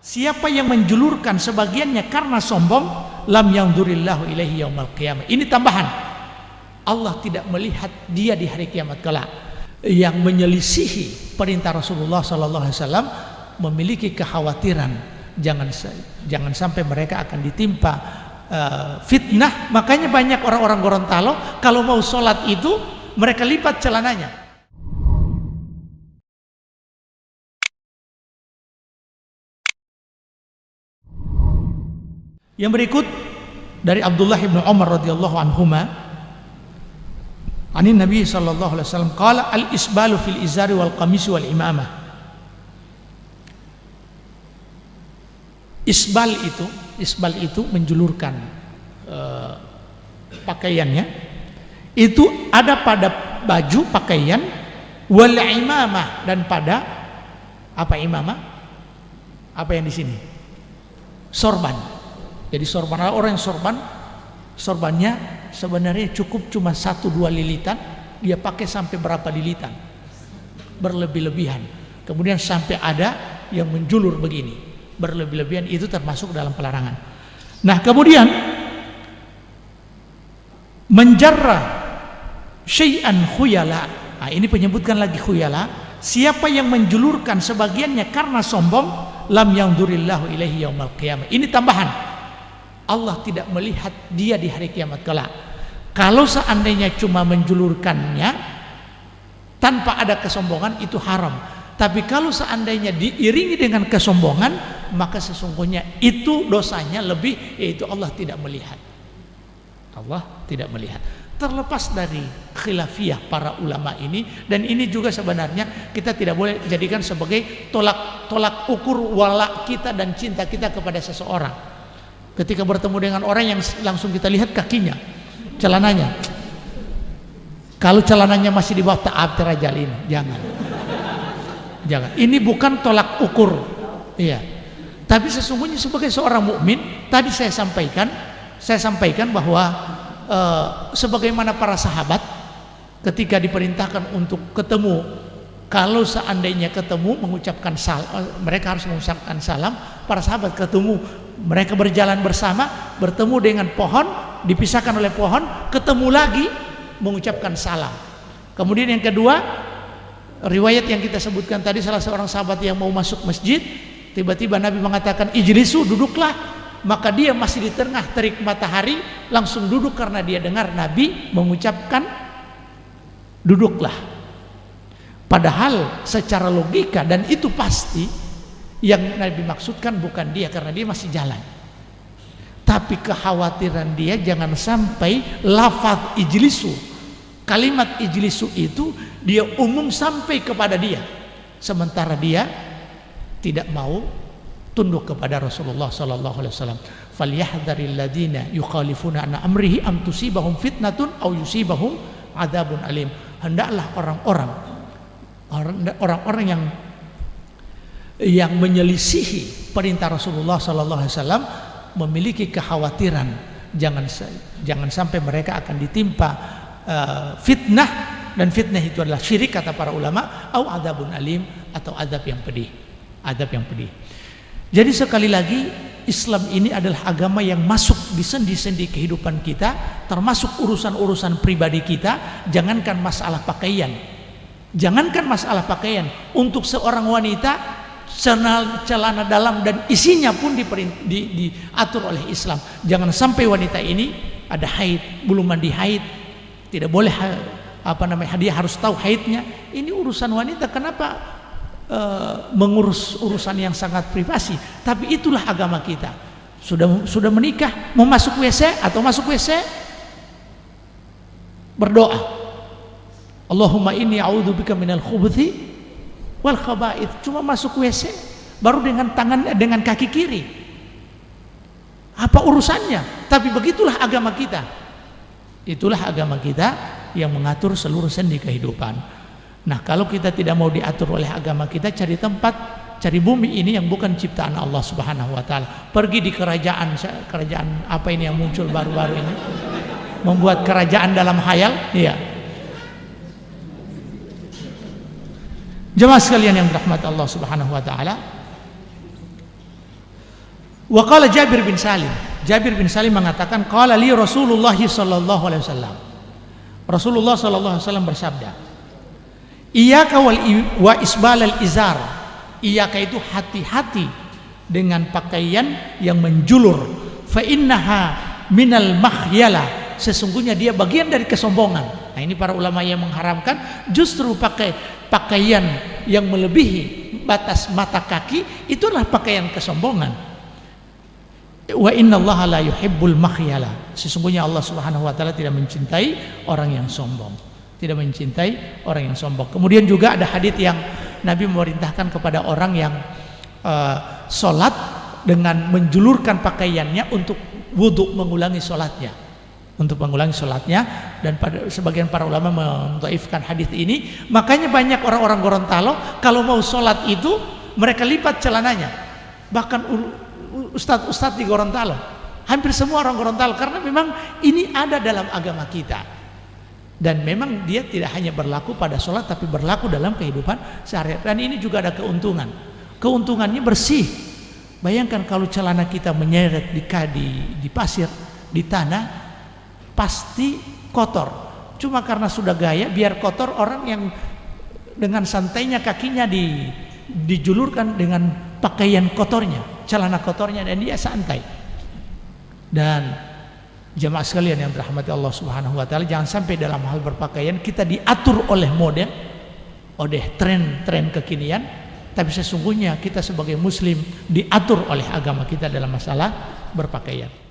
Siapa yang menjulurkan sebagiannya karena sombong, lam yanzurillahu ilaihi yaumal qiyamah. Ini tambahan. Allah tidak melihat dia di hari kiamat kelak. Yang menyelisihi perintah Rasulullah sallallahu alaihi wasallam memiliki kekhawatiran jangan sampai mereka akan ditimpa fitnah. Makanya banyak orang-orang Gorontalo kalau mau sholat itu mereka lipat celananya. Yang berikut dari Abdullah bin Umar radhiyallahu anhuma, anin Nabi sallallahu alaihi wasallam qala al-isbalu fil izari wal qamisi wal imamah. Isbal itu menjulurkan pakaiannya. Itu ada pada baju pakaian, wal imamah, dan pada apa imamah? Apa yang di sini? Sorban. Jadi sorban, orang yang sorbannya sebenarnya cukup cuma 1-2 lilitan, dia pakai sampai berapa lilitan, berlebih-lebihan. Kemudian sampai ada yang menjulur begini, berlebih-lebihan, itu termasuk dalam pelarangan. Nah kemudian menjarra syai'an khuyala. Nah, ini penyebutkan lagi khuyala. Siapa yang menjulurkan sebagiannya karena sombong, lam yanzurillahu ilaihi yaumal qiyamah. Ini tambahan. Allah tidak melihat dia di hari kiamat kelak. Kalau seandainya cuma menjulurkannya tanpa ada kesombongan, itu haram. Tapi kalau seandainya diiringi dengan kesombongan, maka sesungguhnya itu dosanya lebih, yaitu Allah tidak melihat. Allah tidak melihat. Terlepas dari khilafiyah para ulama ini, dan ini juga sebenarnya kita tidak boleh jadikan sebagai tolak ukur wala kita dan cinta kita kepada seseorang. Ketika bertemu dengan orang yang langsung kita lihat kakinya, celananya. Kalau celananya masih di bawah ta'ab terajalin, jangan. Ini bukan tolak ukur. Iya. Tapi sesungguhnya sebagai seorang mukmin, tadi saya sampaikan bahwa sebagaimana para sahabat ketika diperintahkan untuk ketemu, kalau seandainya ketemu mengucapkan salam, mereka harus mengucapkan salam. Para sahabat ketemu, mereka berjalan bersama, bertemu dengan pohon, dipisahkan oleh pohon, ketemu lagi, mengucapkan salam. Kemudian yang kedua, riwayat yang kita sebutkan tadi, salah seorang sahabat yang mau masuk masjid, tiba-tiba Nabi mengatakan ijlisu, duduklah. Maka dia masih di tengah terik matahari, langsung duduk karena dia dengar Nabi mengucapkan duduklah. Padahal secara logika, dan itu pasti yang Nabi maksudkan bukan dia, karena dia masih jalan. Tapi kekhawatiran dia jangan sampai lafaz ijlisu, kalimat ijlisu itu dia umum sampai kepada dia, sementara dia tidak mau tunduk kepada Rasulullah sallallahu alaihi wasallam. Falyahdharil ladzina yukhalifuna an amrihi am tusibahum fitnatun aw yusibahum adzabun alim. Hendaklah orang-orang yang menyelisihi perintah Rasulullah sallallahu alaihi wasallam memiliki kekhawatiran jangan sampai mereka akan ditimpa fitnah, dan fitnah itu adalah syirik kata para ulama, au adzabun alim, atau adab yang pedih. Jadi sekali lagi, Islam ini adalah agama yang masuk di sendi-sendi kehidupan kita, termasuk urusan-urusan pribadi kita. Jangankan masalah pakaian, untuk seorang wanita celana dalam dan isinya pun diatur oleh Islam. Jangan sampai wanita ini ada haid, belum mandi haid, tidak boleh dia harus tahu haidnya. Ini urusan wanita, kenapa mengurus urusan yang sangat privasi? Tapi itulah agama kita. Sudah menikah, mau masuk WC atau masuk WC, berdoa, Allahumma inni a'udzubika minal khubuthi wal khaba'ith. Cuma masuk WC baru dengan kaki kiri. Apa urusannya? Tapi begitulah agama kita. Itulah agama kita yang mengatur seluruh sendi kehidupan. Nah, kalau kita tidak mau diatur oleh agama kita, cari bumi ini yang bukan ciptaan Allah Subhanahu wa taala. Pergi di kerajaan apa ini yang muncul baru-baru ini? Membuat kerajaan dalam khayal, iya. Jemaah sekalian yang dirahmati Allah Subhanahu wa taala, Wa qala Jabir bin Salim. Jabir bin Salim mengatakan, qala li Rasulullah sallallahu alaihi wasallam. Rasulullah sallallahu alaihi wasallam bersabda, iyyaka wa isbalal izar. Iyyaka itu hati-hati dengan pakaian yang menjulur. Fa innaha minal makhyala. Sesungguhnya dia bagian dari kesombongan. Nah, ini para ulama yang mengharamkan justru pakai pakaian yang melebihi batas mata kaki, itulah pakaian kesombongan. Wa innallaha la yuhibbul makhyala. Sesungguhnya Allah Subhanahu wa taala tidak mencintai orang yang sombong. Tidak mencintai orang yang sombong. Kemudian juga ada hadits yang Nabi memerintahkan kepada orang yang salat dengan menjulurkan pakaiannya untuk wudu, mengulangi salatnya. Untuk mengulangi salatnya, dan pada sebagian para ulama mendhaifkan hadis ini. Makanya banyak orang-orang Gorontalo kalau mau salat itu mereka lipat celananya. Bahkan ustadz-ustadz di Gorontalo, hampir semua orang Gorontalo, karena memang ini ada dalam agama kita. Dan memang dia tidak hanya berlaku pada sholat, tapi berlaku dalam kehidupan sehari-hari. Dan ini juga ada keuntungan. Keuntungannya bersih. Bayangkan kalau celana kita menyeret di pasir, di tanah, pasti kotor. Cuma karena sudah gaya, biar kotor, orang yang dengan santainya kakinya dijulurkan dengan pakaian kotornya, celana kotornya, dan dia santai. Dan jemaah sekalian yang dirahmati Allah Subhanahu wa taala, jangan sampai dalam hal berpakaian kita diatur oleh model, oleh tren-tren kekinian, tapi sesungguhnya kita sebagai muslim diatur oleh agama kita dalam masalah berpakaian.